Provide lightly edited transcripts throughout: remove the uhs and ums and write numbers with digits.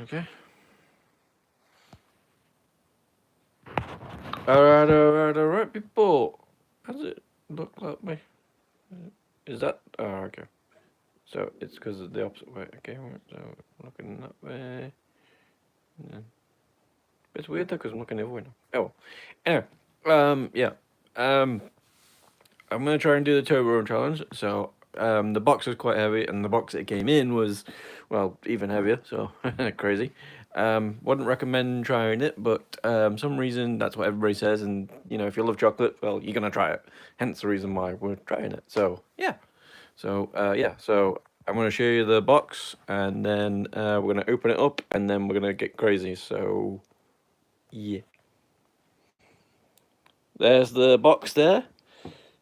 Okay. Alright, people. How does it look like me? Is that? Oh, okay. So it's because of the opposite way. Okay, so looking that way. Yeah. It's weird though, because I'm looking the other way now. Oh, anyway. Yeah. I'm gonna try and do the Toblerone challenge. So, the box was quite heavy, and the box that it came in was, well, even heavier. So crazy. Wouldn't recommend trying it, but some reason that's what everybody says, and you know, if you love chocolate, well, you're gonna try it. Hence the reason why we're trying it. So yeah. So I'm gonna show you the box, and then we're gonna open it up, and then we're gonna get crazy. So yeah. There's the box there.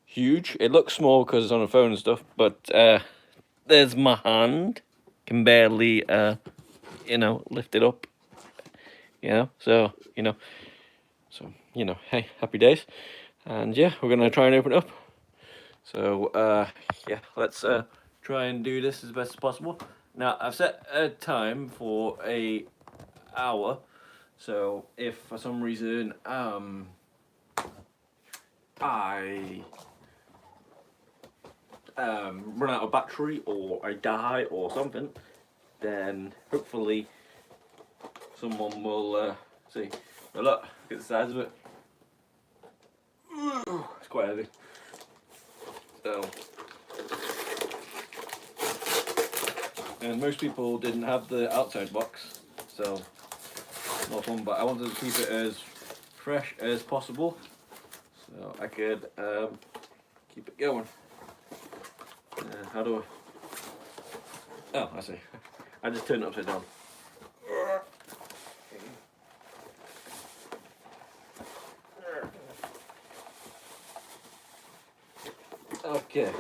Huge. It looks small because it's on a phone and stuff, but there's my hand. Can barely, lift it up. So hey, happy days. And yeah, we're gonna try and open it up. So yeah, let's try and do this as best as possible. Now I've set a time for a hour. So if for some reason I run out of battery or I die or something, then hopefully someone will see. But look at the size of it. It's quite heavy. So, and most people didn't have the outside box, so not fun. But I wanted to keep it as fresh as possible, so I could keep it going. How do I? Oh, I see. I just turn it upside down. Okay,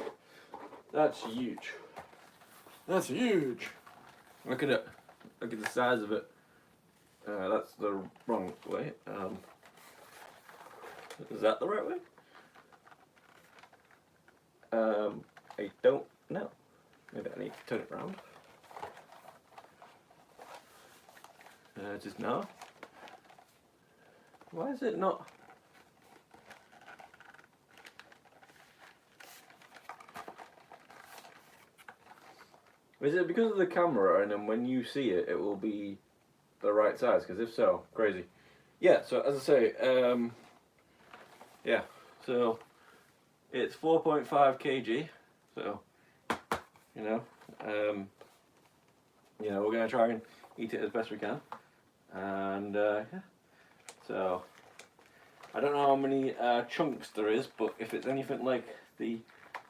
that's huge. That's huge. Look at it. Look at the size of it. That's the wrong way. Is that the right way? I don't know. Maybe I need to turn it around. Just now. Why is it not? Is it because of the camera, and then when you see it, it will be the right size? Because if so, crazy. Yeah. So as I say, yeah. So it's 4.5 kg. So we're gonna try and eat it as best we can, and yeah. So I don't know how many chunks there is, but if it's anything like the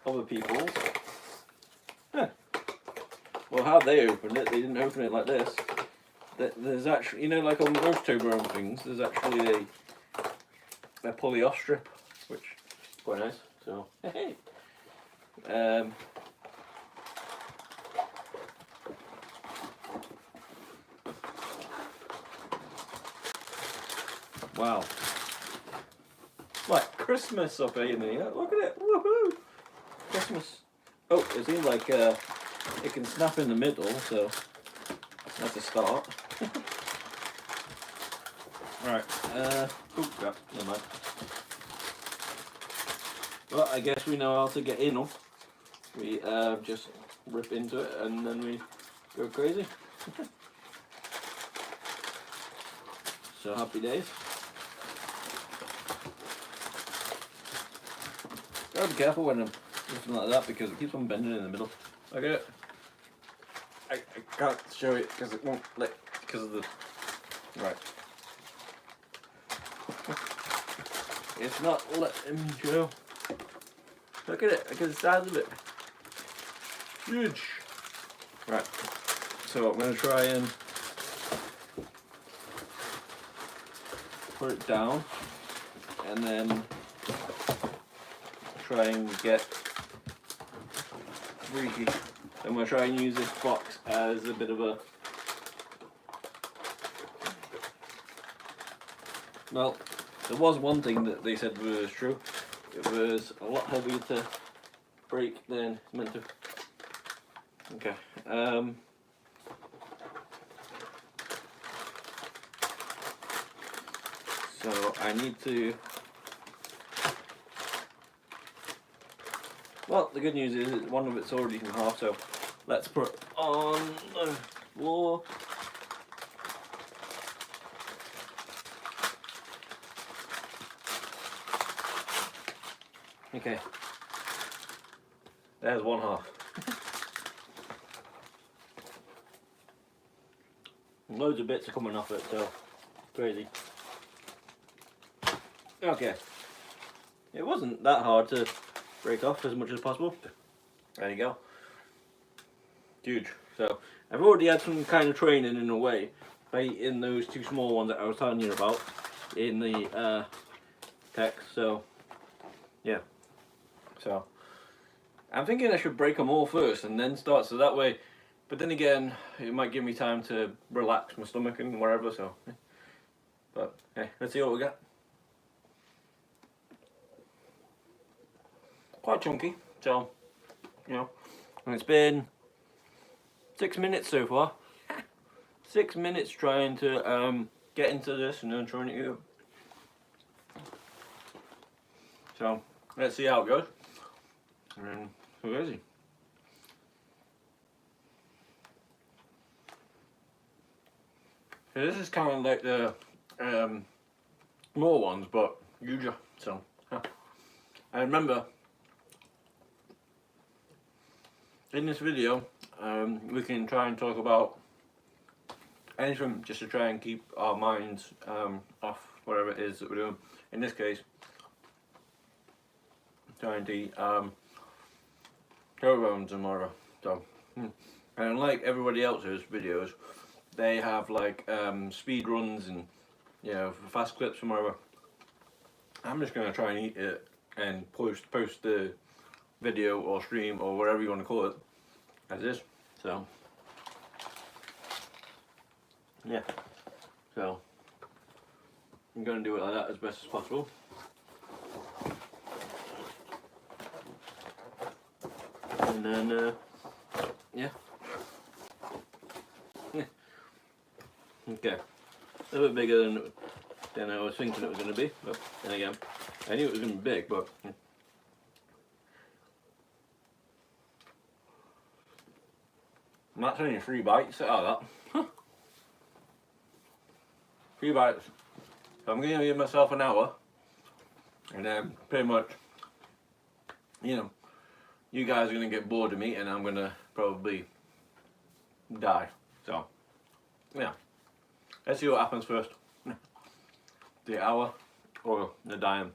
other people's, yeah. Well, how they opened it, they didn't open it like this. There's actually, like on most Toblerone things, there's actually a poly-off strip, which is quite nice. So, hey. Wow. Like Christmas up here, look at it. Woohoo! Christmas. Oh, it seems like it can snap in the middle, so that's a start. Right. Oh crap, never mind. Well, I guess we know how to get in. We just rip into it and then we go crazy. So happy days. Gotta be careful when I'm lifting like that because it keeps on bending in the middle. Look at it. I can't show it because it won't let, because of the, right. It's not letting me show. Look at it, look at the size of it. Huge. Right, so I'm going to try and put it down and then try and get freaky. I'm going to try and use this box as a bit of a, well, there was one thing that they said was true. It was a lot heavier to break than it's meant to. Okay. So I need to. Well, the good news is one of it's already in half, so let's put it on the floor. Okay, there's one half. Loads of bits are coming off it, so crazy. Okay, it wasn't that hard to break off as much as possible. There you go. Huge. So I've already had some kind of training in a way by eating those two small ones that I was telling you about in the text. So yeah. So I'm thinking I should break them all first and then start, so that way. But then again, it might give me time to relax my stomach and whatever. So, but hey, let's see what we got. Quite chunky, so you know, and it's been 6 minutes so far. 6 minutes trying to get into this and then trying to go. So let's see how it goes. And who is he? So this is kind of like the more ones, but huger. So I remember in this video we can try and talk about anything just to try and keep our minds off whatever it is that we're doing. In this case, trying to eat Toblerones and whatever. So, and unlike everybody else's videos, they have like speed runs and fast clips and whatever. I'm just gonna try and eat it and post the video or stream or whatever you want to call it as is. So yeah, so I'm gonna do it like that as best as possible. And then yeah. Okay, a little bit bigger than I was thinking it was going to be, but then again, I knew it was going to be big, but I'm not telling you 3 bites out of that. 3 bites. So I'm going to give myself an hour, and then pretty much, you guys are going to get bored of me, and I'm going to probably die. So, yeah. Let's see what happens first. The hour or the dying.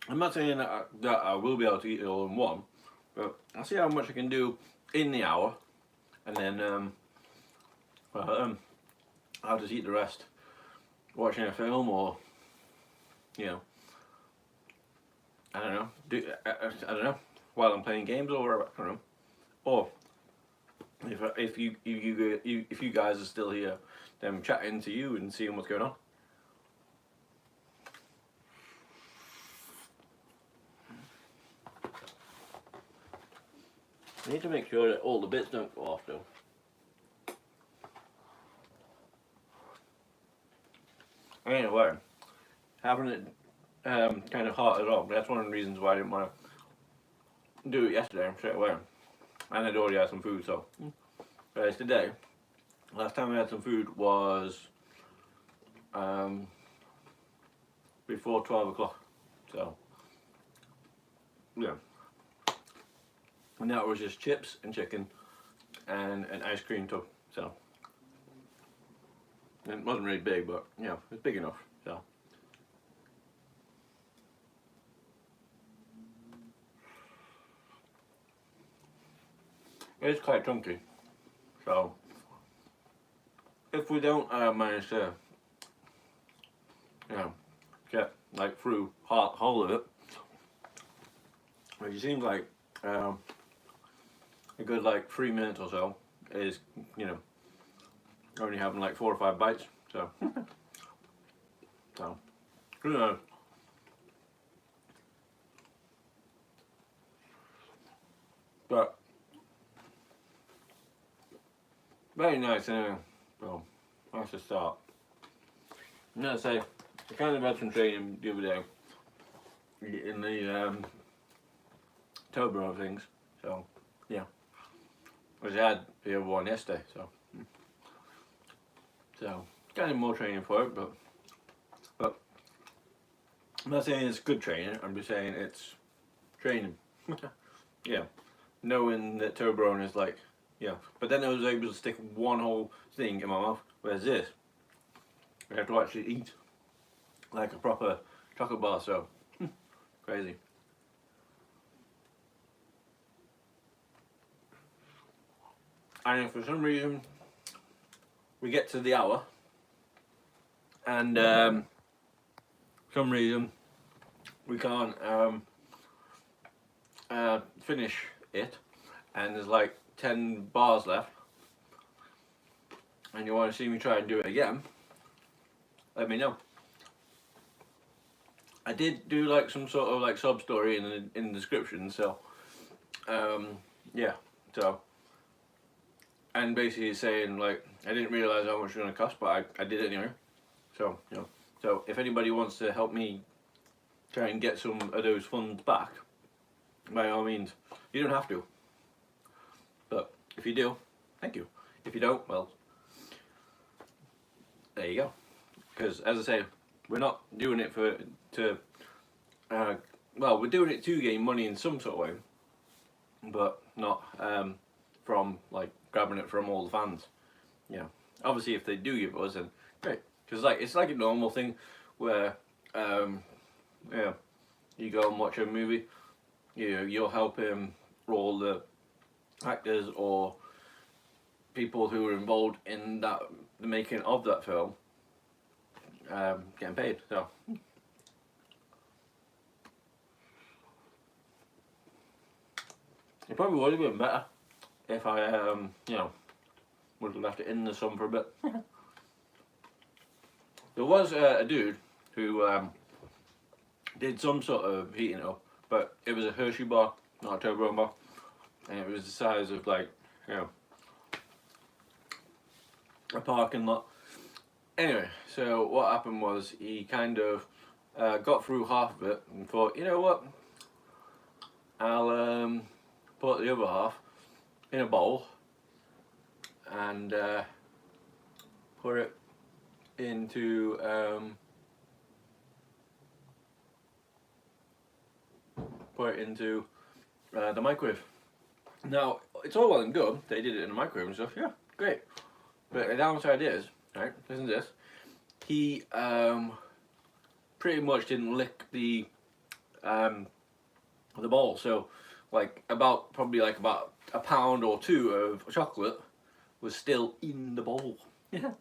I'm not saying that I will be able to eat it all in one, but I'll see how much I can do in the hour, and then I'll just eat the rest watching a film, or I don't know, I don't know, while I'm playing games or whatever. I don't know. Or if you guys are still here, then I'm chatting to you and seeing what's going on. I need to make sure that all the bits don't go off though. Anyway, having it kind of hot as well. That's one of the reasons why I didn't want to do it yesterday straight away. And I'd already had some food, so. Whereas today, last time I had some food was before 12 o'clock. So, yeah. And that was just chips and chicken and an ice cream tub. So, and it wasn't really big, but it's big enough. So, it's quite chunky. So, if we don't manage to, get like through whole of it, which seems like a good like 3 minutes or so is only having like 4 or 5 bites. So, so who knows? But very nice anyway. So that's a start. I'm gonna say I kind of had some training the other day in the Toblerone things, so yeah. I had the other one yesterday, so kind of more training for it, but I'm not saying it's good training. I'm just saying it's training. Yeah, knowing that Toblerone is like, yeah. But then I was able to stick one whole thing in my mouth. Whereas this, I have to actually eat like a proper chocolate bar. So crazy. And if for some reason we get to the hour and some reason we can't finish it and there's like 10 bars left and you want to see me try and do it again, let me know. I did do like some sort of like sub story in the description, so yeah, so, and basically saying like I didn't realise how much it was going to cost, but I did it anyway. So, you know, so if anybody wants to help me try and get some of those funds back, by all means. You don't have to, but if you do, thank you. If you don't, well, there you go. Because as I say, we're not doing it well, we're doing it to gain money in some sort of way, but not from like grabbing it from all the fans. Yeah, obviously if they do give us, then great. Because like it's like a normal thing where yeah, you go and watch a movie, you know, you'll help all the actors or people who were involved in that the making of that film getting paid. So it probably would have been better if I you know, would have left it in the sun for a bit. There was a dude who did some sort of heating up, but it was a Hershey bar, not a Toblerone bar, and it was the size of like, you know, a parking lot. Anyway, so what happened was he kind of got through half of it and thought, you know what, I'll put the other half in a bowl and put it into the microwave. Now it's all well and good they did it in the microwave and stuff, yeah, great, but the downside is, right, listen to this, he pretty much didn't lick the bowl, so like probably about a pound or two of chocolate was still in the bowl. Yeah.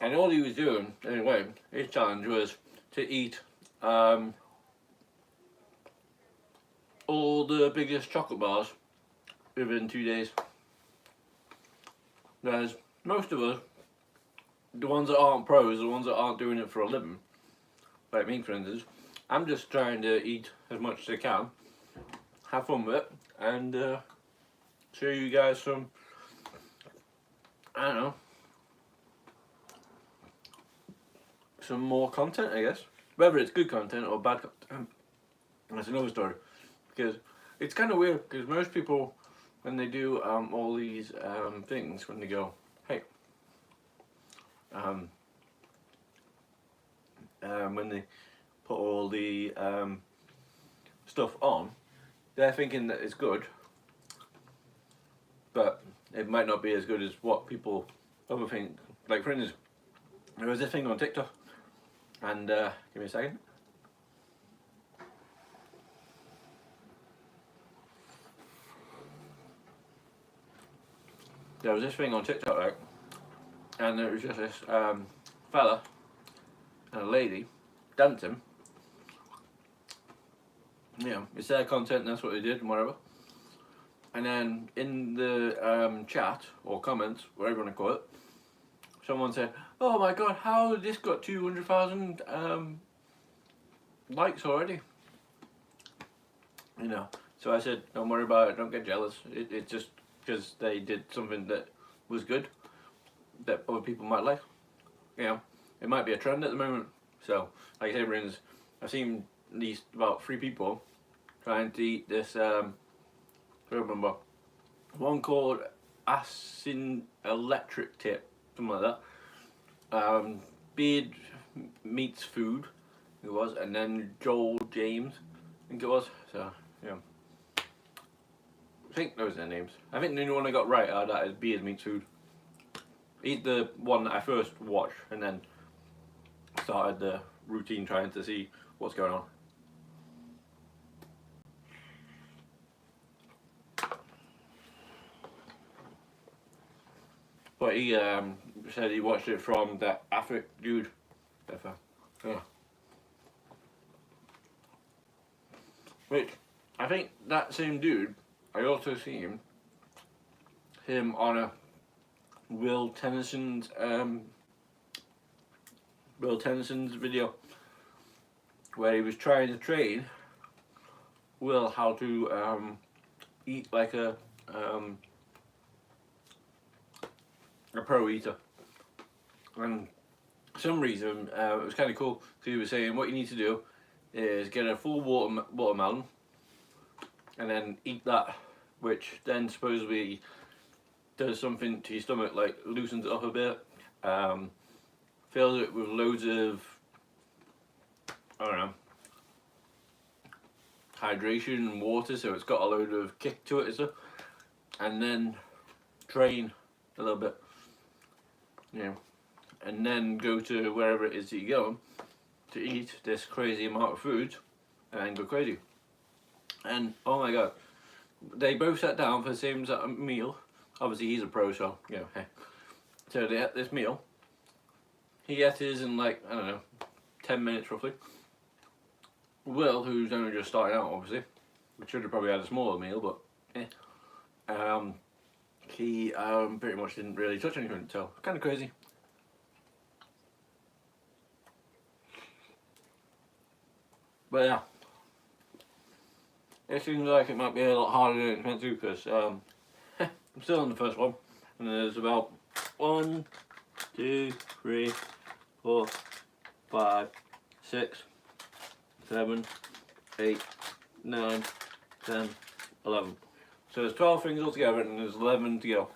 And all he was doing, anyway, his challenge was to eat all the biggest chocolate bars within 2 days. Whereas most of us, the ones that aren't pros, the ones that aren't doing it for a living, like me for instance, I'm just trying to eat as much as I can, have fun with it, and show you guys some, I don't know, some more content, I guess. Whether it's good content or bad content, that's another story. Because it's kind of weird, because most people, when they do all these things, when they go, hey, when they put all the stuff on, they're thinking that it's good, but it might not be as good as what people overthink. Like for instance, there was this thing on TikTok, and give me a second. There was this thing on TikTok, right, and there was just this fella and a lady dancing. You know, it's their content, and that's what they did, and whatever. And then in the chat or comments, whatever you want to call it, someone said, "Oh my God, how has this got 200,000 likes already?" You know, so I said, "Don't worry about it. Don't get jealous. It's just because they did something that was good that other people might like. You know, it might be a trend at the moment. So, like I say, I've seen at least about 3 people trying to eat this. I don't remember one called Asin Electric Tip, something like that. Beard Meats Food, it was, and then Joel James, I think it was. So yeah, I think those are their names. I think the only one I got right out of that is Beard Meats Food. He's the one that I first watched, and then started the routine trying to see what's going on. But he said he watched it from that Afrik dude. Yeah. Which, I think that same dude, I also seen him on a Will Tennyson's video where he was trying to train Will how to eat like a pro eater, and for some reason it was kind of cool because he was saying what you need to do is get a full watermelon and then eat that, which then supposedly does something to your stomach, like loosens it up a bit, fills it with loads of, I don't know, hydration and water, so it's got a load of kick to it and stuff, and then train a little bit, you know, and then go to wherever it is that you're going to eat this crazy amount of food and then go crazy. And oh my god, they both sat down for the same meal. Obviously he's a pro, so you know, hey. So they had this meal. He ate his in like, I don't know, 10 minutes roughly. Will, who's only just starting out obviously, we should have probably had a smaller meal, but he pretty much didn't really touch anything, so kind of crazy. But yeah, it seems like it might be a lot harder than it's meant to, because I'm still on the first one, and there's about 1, 2, 3, 4, 5, 6, 7, 8, 9, 10, 11. So there's 12 things altogether, and there's 11 to go.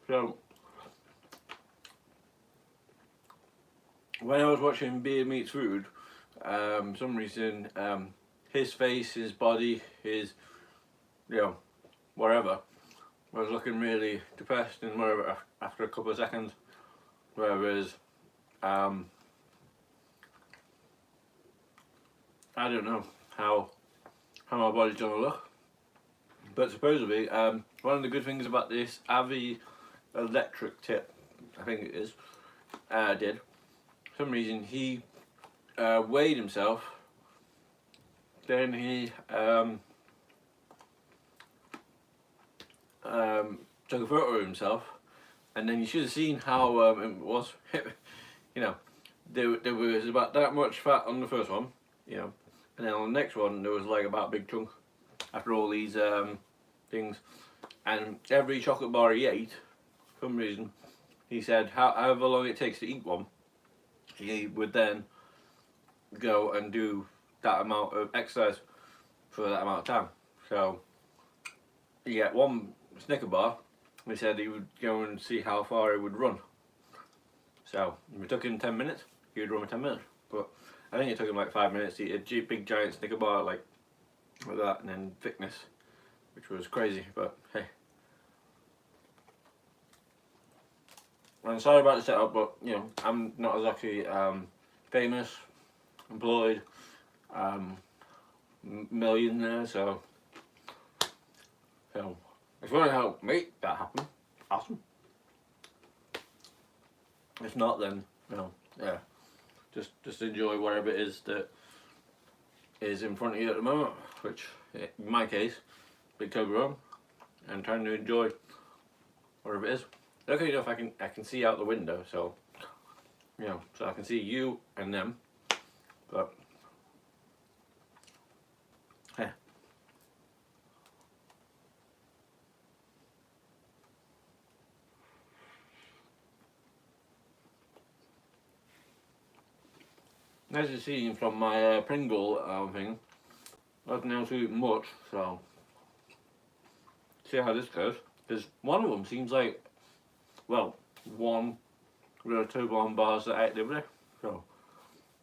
So when I was watching Beard Meats Food, some reason his face, his body, his, you know, whatever, was looking really depressed and whatever after a couple of seconds, whereas I don't know how my body's gonna look, but supposedly one of the good things about this Avi Electric Tip, I think it is, did, for some reason he weighed himself, then he took a photo of himself, and then you should have seen how it was. You know, there was about that much fat on the first one, you know, and then on the next one there was like about a big chunk after all these things, and every chocolate bar he ate, for some reason, he said however long it takes to eat one, he would then go and do that amount of exercise for that amount of time. So you get one Snicker bar, he said he would go and see how far he would run. So if it took him 10 minutes, he would run in 10 minutes. But I think it took him like 5 minutes to eat a big giant Snicker bar like that, and then thickness, which was crazy, but hey. I'm sorry about the setup, but you know, I'm not exactly famous, employed, millionaire, so if you want to help make that happen, awesome. If not, then you know, yeah, just enjoy whatever it is that is in front of you at the moment, which in my case, Big Toblerone, and trying to enjoy whatever it is. Luckily enough, I can see out the window, so you know, so I can see you and them. But yeah, as you've seen from my Pringle thing, I haven't able to eat much, so see how this goes. Because one of them seems like, well, one with a Toblerone bars that I ate the other day, so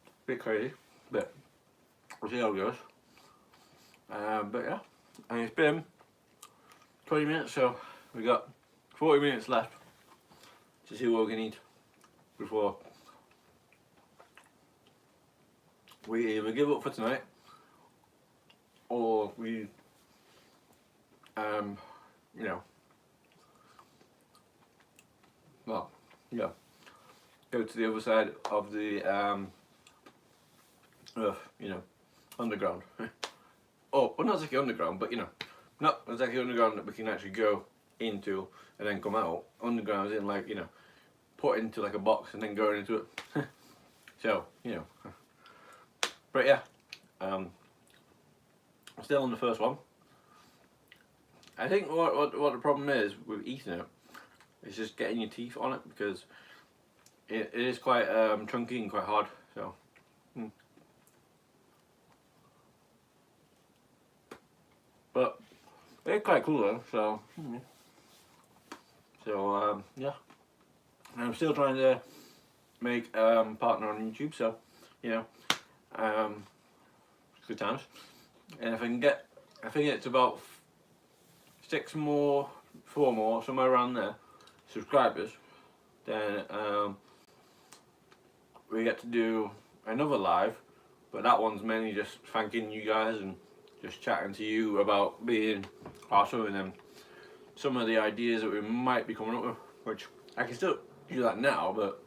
a bit crazy, but we'll see how it goes. But yeah, and it's been 20 minutes, so we got 40 minutes left to see what we can eat before we either give up for tonight or we, you know, well, yeah, go to the other side of the earth, you know, underground. Oh, well, not exactly underground, but you know, not exactly underground that we can actually go into and then come out. Underground is in, like, you know, put into like a box and then going into it. So, you know, but yeah, I'm still on the first one. I think what the problem is with eating it is just getting your teeth on it, because it is quite chunky and quite hard. So. But it's quite cool though, so yeah. And I'm still trying to make partner on YouTube, so you know, good times. And if I can get, I think it's about 4 more, somewhere around there, subscribers, then we get to do another live, but that one's mainly just thanking you guys and just chatting to you about being awesome, and then some of the ideas that we might be coming up with, which I can still do that now, but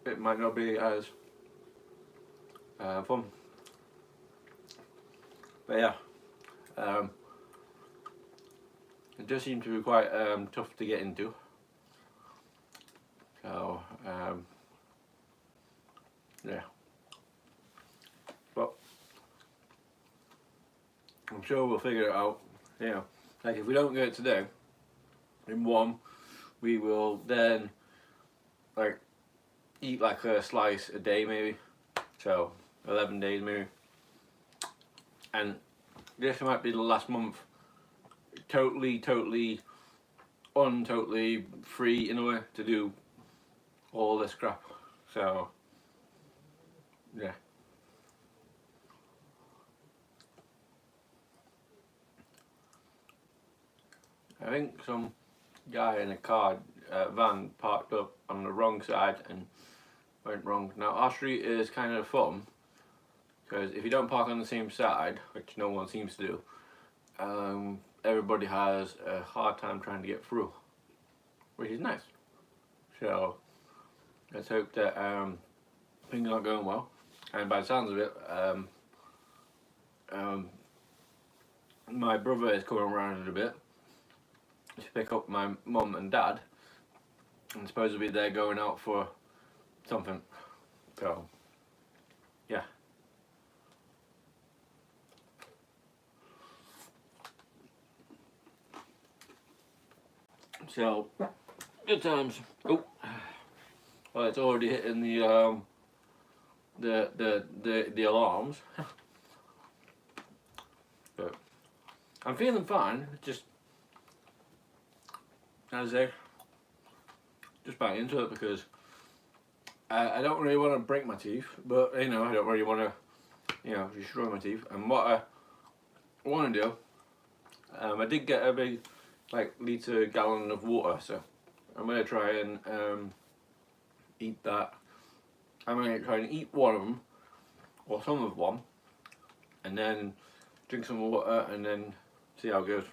it might not be as fun. But yeah, it does seem to be quite tough to get into. So yeah, but I'm sure we'll figure it out. You know, like if we don't get it today, in one, we will then like eat like a slice a day maybe, so 11 days maybe, and this might be the last month totally free in a way to do all this crap. So yeah. I think some guy in a van parked up on the wrong side and went wrong. Now our street is kind of fun, because if you don't park on the same side, which no one seems to do, everybody has a hard time trying to get through, which is nice. So let's hope that things aren't going well. And by the sounds of it, my brother is coming around in a bit to pick up my mum and dad, and supposedly they're going out for something. So yeah. So good times. Oh, well, it's already hitting the alarms. But I'm feeling fine. Just as I say, just back into it, because I don't really want to break my teeth, but you know, I don't really want to, you know, destroy my teeth. And what I want to do, I did get a big like gallon of water, so I'm gonna try and eat that. I'm gonna try and eat one of them, or some of one, and then drink some water, and then see how it goes.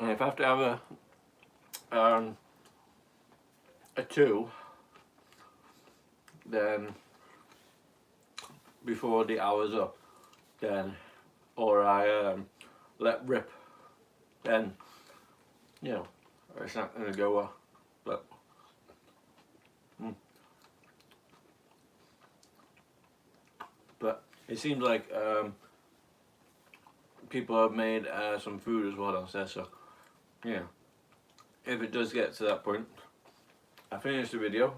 And if I have to have a 2, then before the hour's up, then, or I let rip, then, you know, it's not gonna go well. But but it seems like people have made some food as well downstairs, so yeah. if it does get to that point, I finish the video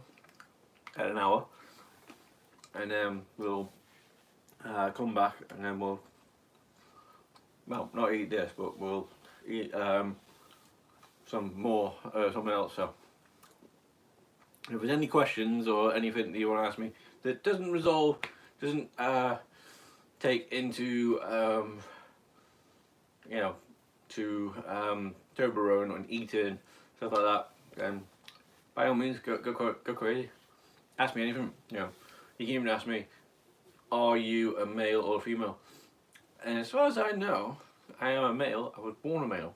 at an hour, and then we'll come back, and then we'll, well, not eat this, but we'll eat some more, something else. So if there's any questions or anything that you want to ask me that doesn't take into you know, to Toblerone and eating stuff like that, then by all means go crazy. Ask me anything. You know, you can even ask me, are you a male or a female? And as far as I know, I am a male. I was born a male.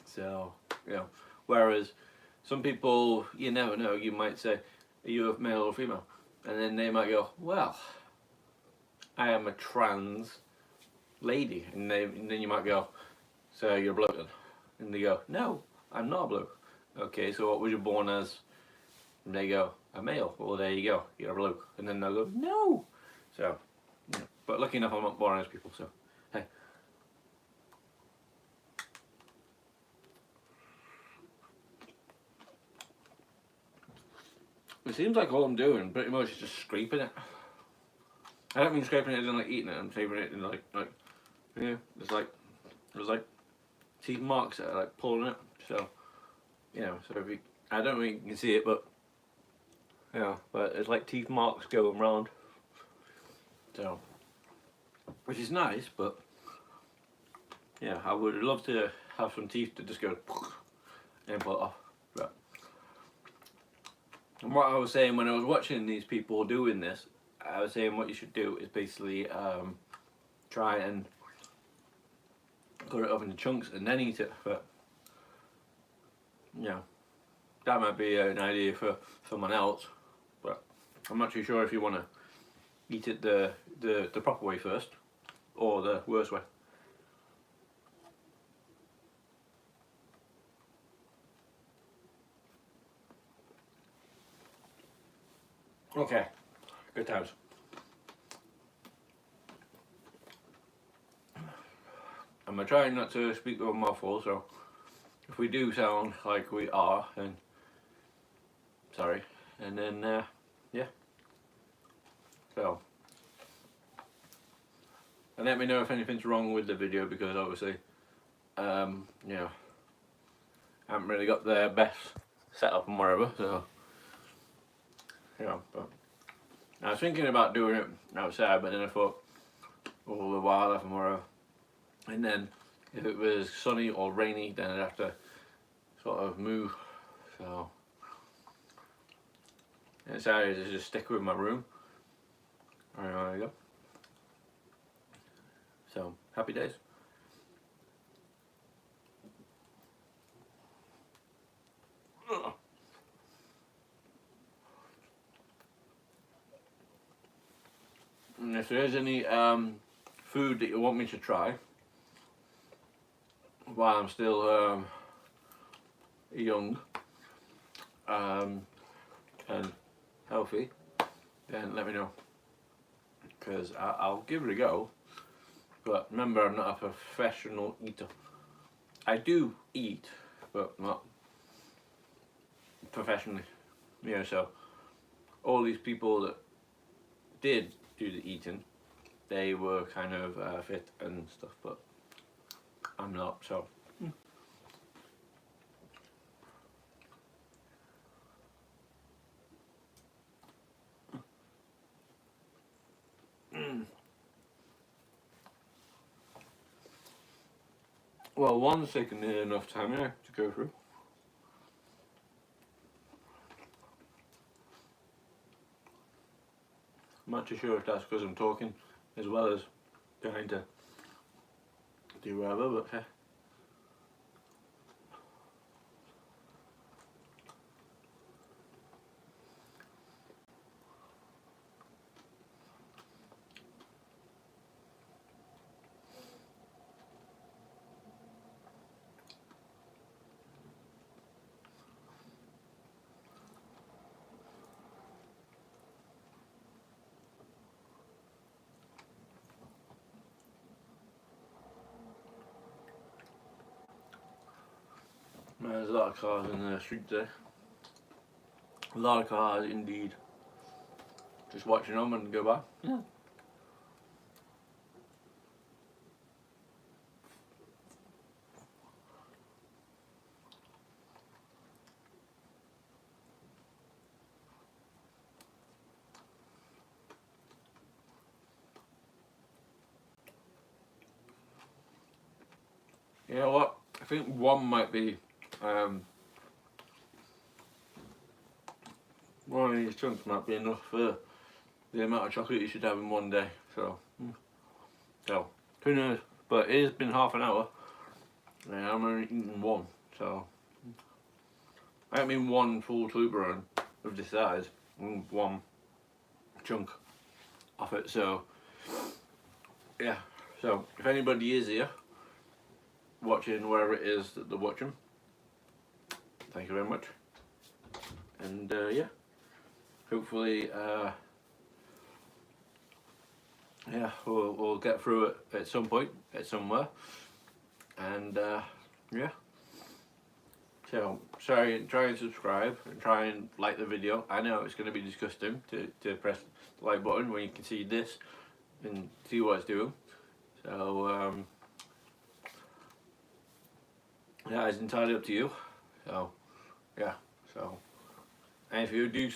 So, you know, whereas some people, you never know, you might say, are you a male or female? And then they might go, well, I am a trans lady. And then you might go, so you're a bloke then? And they go, no, I'm not a bloke. Okay, so what was you born as? And they go, a male. Well, there you go, you're a bloke. And then they'll go, no. So, yeah. But lucky enough, I'm not born as people, so, hey. It seems like all I'm doing pretty much is just scraping it. I don't mean scraping it as in like eating it, I'm saving it in like, yeah, there's like teeth marks that are like pulling it, so, you know, so if you, I don't think you can see it, but, yeah, but it's like teeth marks going round, so, which is nice, but, yeah, I would love to have some teeth to just go and pull it off, but, and what I was saying when I was watching these people doing this, I was saying what you should do is basically try and cut it up into chunks and then eat it, but yeah, that might be an idea for someone else, but I'm not too sure if you want to eat it the proper way first or the worst way. Okay, good times. I'm gonna try not to speak with a mouthful, so if we do sound like we are, then sorry. And then yeah. So, and let me know if anything's wrong with the video, because obviously, you know, I haven't really got the best setup and whatever. So, you know, but I was thinking about doing it outside, but then I thought, all the wildlife and whatever. And then if it was sunny or rainy, then I'd have to sort of move. So I decided to just stick with my room. Alright, there you go. So happy days. And if there is any food that you want me to try while I'm still young and healthy, then let me know, because I'll give it a go. But remember, I'm not a professional eater. I do eat, but not professionally. You know, so all these people that did do the eating, they were kind of fit and stuff, but I'm not, so. Well, one's taken enough time, yeah, to go through. I'm not too sure if that's because I'm talking as well as trying to do whatever, but yeah. There's a lot of cars in the street today. A lot of cars indeed. Just watching them and go by. Yeah. You know what? I think one might be one of these chunks might be enough for the amount of chocolate you should have in one day. So who knows? But it has been half an hour and I'm only eating one. So I mean one full Toblerone of this size, one chunk off it. So yeah. So if anybody is here watching wherever it is that they're watching, thank you very much. And yeah, hopefully yeah, we'll get through it at some point, at somewhere. And yeah, so sorry, try and subscribe and try and like the video. I know it's going to be disgusting to press the like button when you can see this and see what it's doing. So yeah, it's entirely up to you. So yeah, so and if you do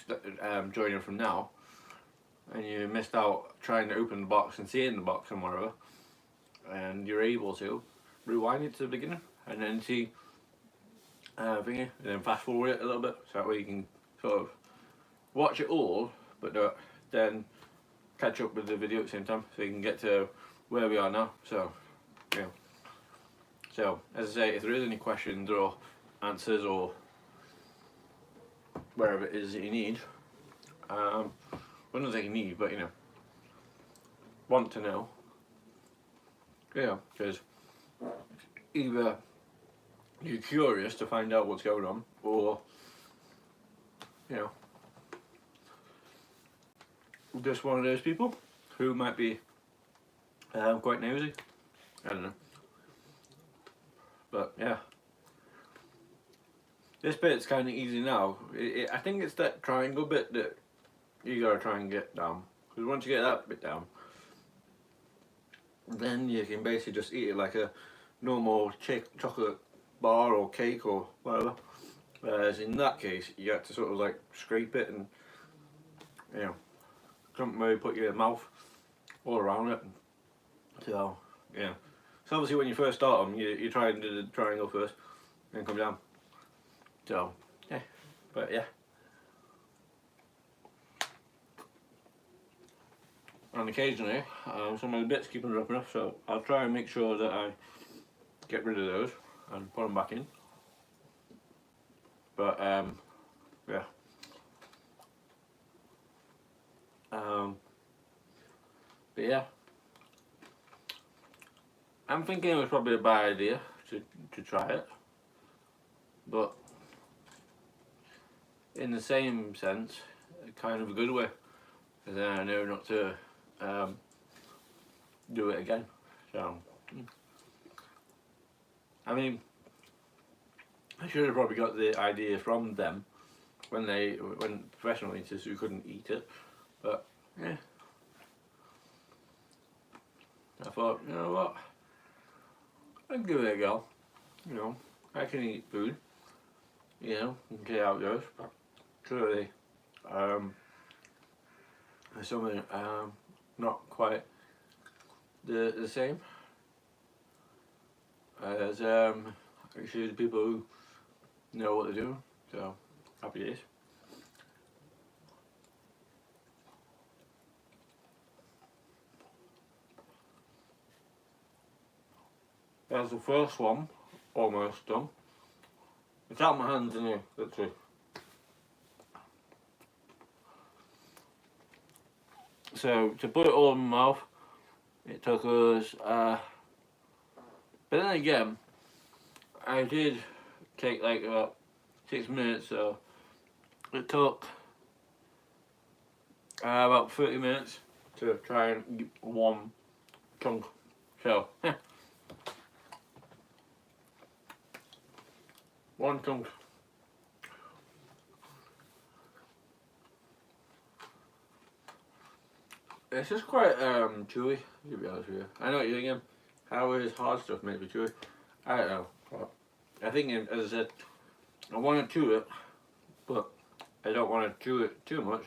join in from now and you missed out trying to open the box and seeing the box and whatever, and you're able to rewind it to the beginning and then see thingy, and then fast forward it a little bit, so that way you can sort of watch it all, but then catch up with the video at the same time, so you can get to where we are now. So yeah. So as I say, if there is any questions or answers or wherever it is that you need, well, not that you need, but you know, want to know, yeah, because either you're curious to find out what's going on, or you know, just one of those people who might be quite nosy. I don't know. But yeah, this bit's kind of easy now. I think it's that triangle bit that you gotta try and get down, because once you get that bit down, then you can basically just eat it like a normal chocolate bar or cake or whatever. Whereas in that case, you have to sort of like scrape it and, you know, can't really put your mouth all around it. So yeah. So obviously when you first start them, you try and do the triangle first, and come down. So yeah, but yeah. And occasionally, some of the bits keep on dropping off, so I'll try and make sure that I get rid of those and put them back in. But yeah. But yeah. I'm thinking it was probably a bad idea to try it, but in the same sense, kind of a good way, because then I know not to do it again. So, I mean, I should have probably got the idea from them when they went professional eaters who couldn't eat it, but yeah, I thought, you know what, I'll give it a go. You know, I can eat food, you know, and see how it goes. But clearly, there's something not quite the same as actually the people who know what they're doing. So happy days. There's the first one, almost done. It's out of my hands in here, literally. So to put it all in my mouth, it took us, but then again, I did take like about 6 minutes, so it took about 30 minutes to try and eat one chunk. So, yeah. one chunk. It's just quite chewy, to be honest with you. I know what you're thinking. How is hard stuff made me chewy? I don't know. But I think, as I said, I want to chew it, but I don't want to chew it too much,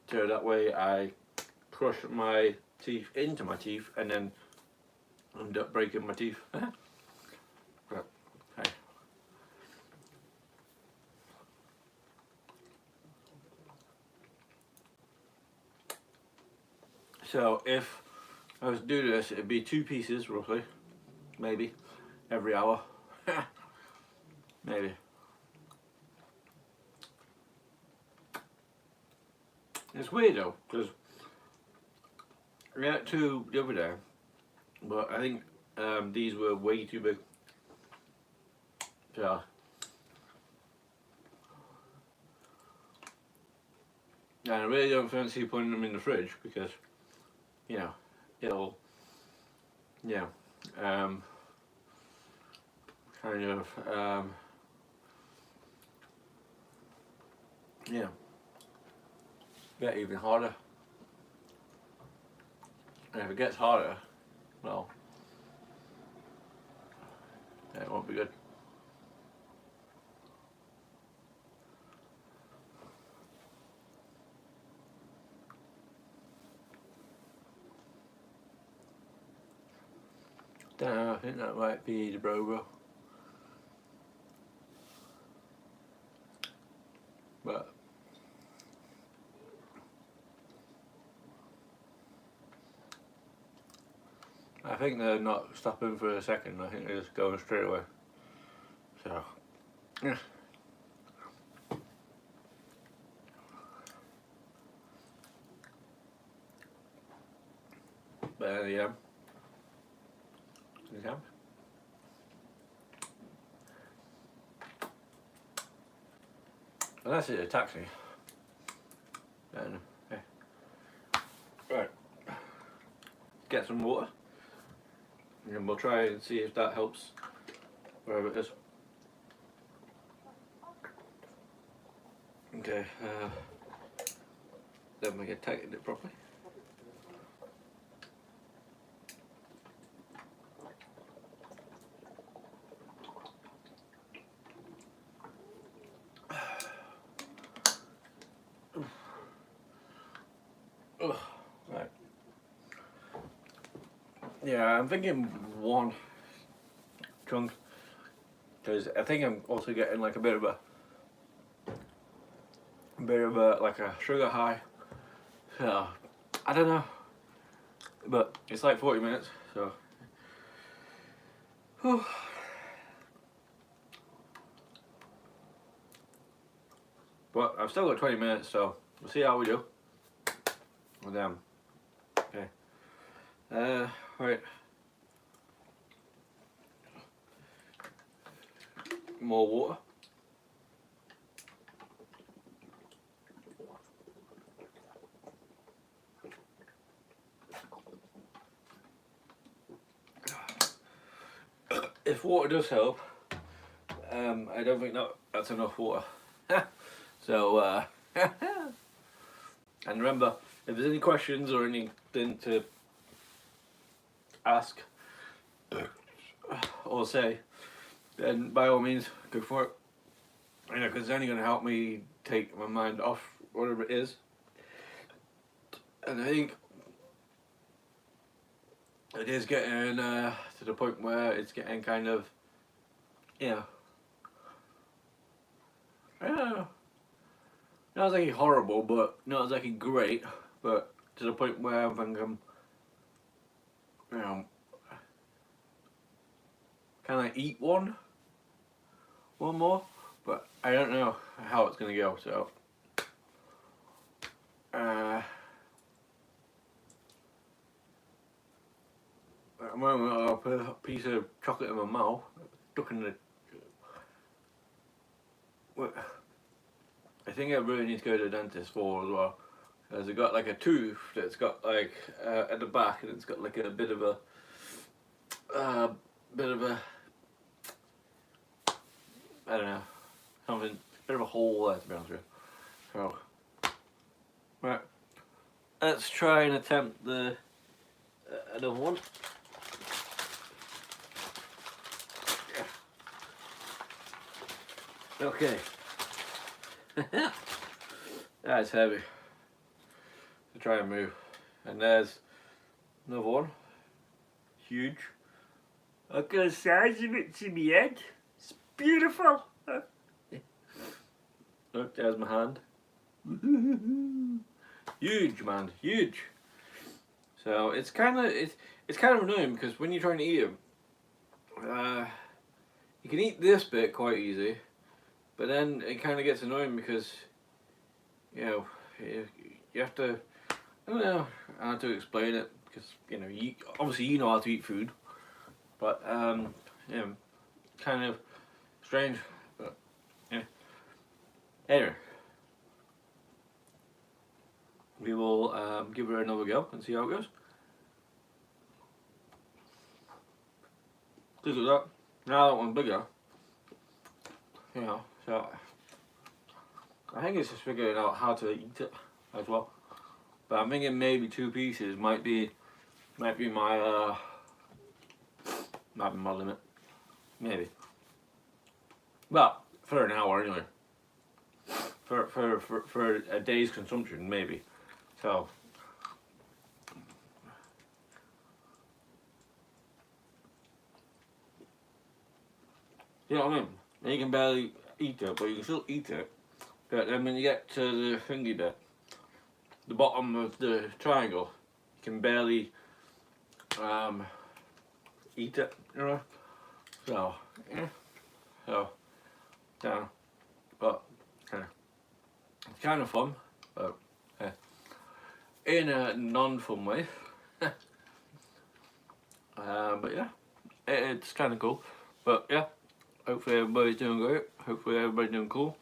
so that way I crush my teeth into my teeth and then end up breaking my teeth. But, hey. So if I was to do this, it'd be 2 pieces roughly, maybe, every hour. Maybe. It's weird though, because I got 2 the other day, but I think these were way too big. So, and I really don't fancy putting them in the fridge because, you know, it'll, yeah, kind of, yeah, get even harder. And if it gets harder, well, it won't be good. Don't know, I think that might be the Brogo. But I think they're not stopping for a second, I think they're just going straight away. So, yeah. But yeah. Yeah. Unless it's a taxi. Then, hey. Right. Get some water. And we'll try and see if that helps wherever it is. Okay, then we get tightened it properly. Right. Yeah, I'm thinking 1 chunk, because I think I'm also getting like a bit of a like a sugar high. So I don't know, but it's like 40 minutes, so. Whew. But I've still got 20 minutes, so we'll see how we do. With them. Okay. Right. More water. If water does help, I don't think that's enough water. So, and remember, if there's any questions or anything to ask or say, then by all means, go for it. You know, because it's only going to help me take my mind off whatever it is. And I think it is getting to the point where it's getting kind of, you know, I don't know, not exactly horrible, but not exactly great, but to the point where I think I'm, you know, can I eat one more? But I don't know how it's gonna go, so at the moment I'll put a piece of chocolate in my mouth, stuck in the. I think I really need to go to the dentist for as well, because I got like a tooth that's got like at the back, and it's got like a bit of a I don't know, to be honest with you. So, right, let's try and attempt the another one. Yeah. Okay. That's heavy. To try and move. And there's another one. Huge. Look at the size of it to my head. It's beautiful. Look, there's my hand. Huge, man, huge. So it's kind of annoying because when you're trying to eat them, you can eat this bit quite easy, but then it kind of gets annoying because you know you have to. I don't know how to explain it because you obviously you know how to eat food, but kind of strange. But yeah. Anyway, we will give her another go and see how it goes. Look at that. Now that one's bigger. So I think it's just figuring out how to eat it as well. But I'm thinking maybe 2 pieces might be my limit. Maybe. Well, for an hour anyway. For a day's consumption maybe. So you know what I mean? You can barely eat it, but you can still eat it. But then when you get to the thingy bit, the bottom of the triangle, you can barely eat it, you know? So, yeah. So, yeah. But, yeah. It's kind of fun, but, yeah. In a non-fun way. But yeah, it's kind of cool. But yeah, hopefully everybody's doing great. Hopefully everybody's doing cool.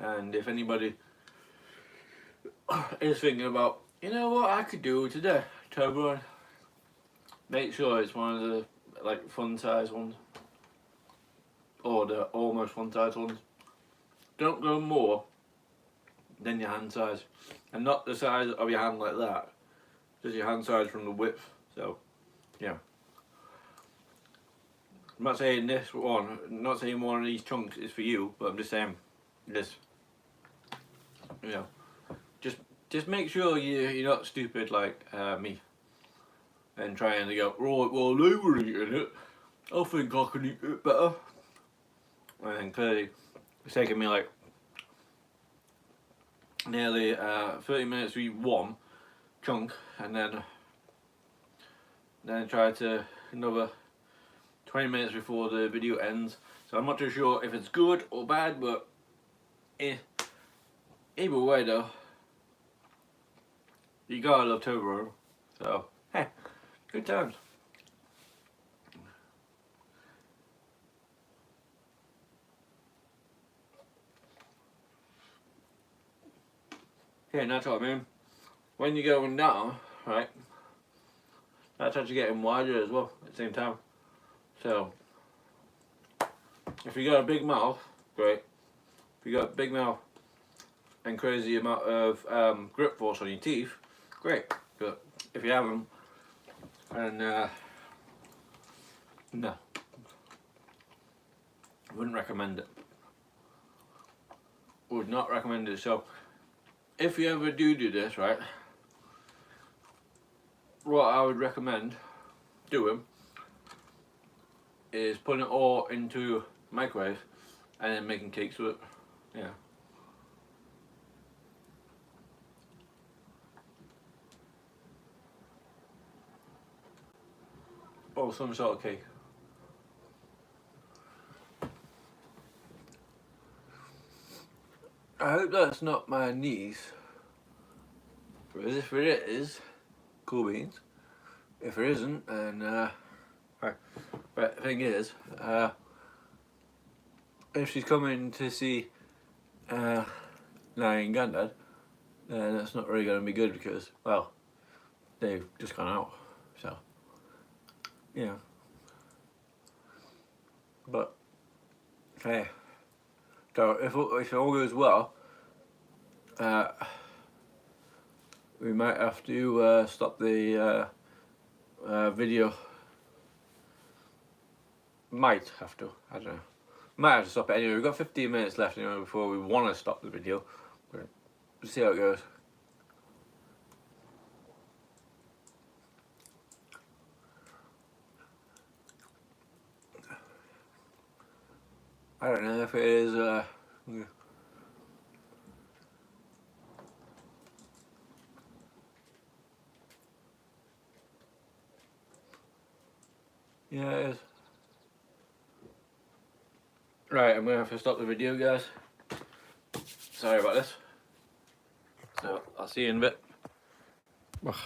And if anybody is thinking about, you know what I could do today, Toblerone, make sure it's one of the like fun size ones, or the almost fun size ones. Don't go more than your hand size, and not the size of your hand like that, just your hand size from the width. So yeah, I'm not saying this one, I'm not saying one of these chunks is for you, but I'm just saying this. You know, just make sure you're not stupid like me, and trying to go, right, well they were eating it, I think I can eat it better. And then clearly it's taken me like nearly 30 minutes to eat one chunk, and then try to another 20 minutes before the video ends. So I'm not too sure if it's good or bad, but either way though, you gotta love Toblerone. So hey, good times. Yeah, and that's what I mean. When you're going down, right, that's actually getting wider as well at the same time. So if you got a big mouth, great. If you got a big mouth and crazy amount of grip force on your teeth, great. But if you haven't, and no, wouldn't recommend it. Would not recommend it. So if you ever do this, right, what I would recommend doing is putting it all into microwave and then making cakes with it. Yeah. Or some sort of cake. I hope that's not my niece. Because if it is, cool beans. If it isn't, then right. But the thing is, if she's coming to see Nanny and Granddad, then that's not really going to be good because, well, they've just gone out. So, yeah. But Okay. So if it all goes well, we might have to stop the video. Might have to. I don't know. Might have to stop it anyway. We've got 15 minutes left anyway before we want to stop the video. But we'll see how it goes. I don't know if it is. Yeah, it is. Right, I'm gonna have to stop the video, guys. Sorry about this. So I'll see you in a bit. Ugh.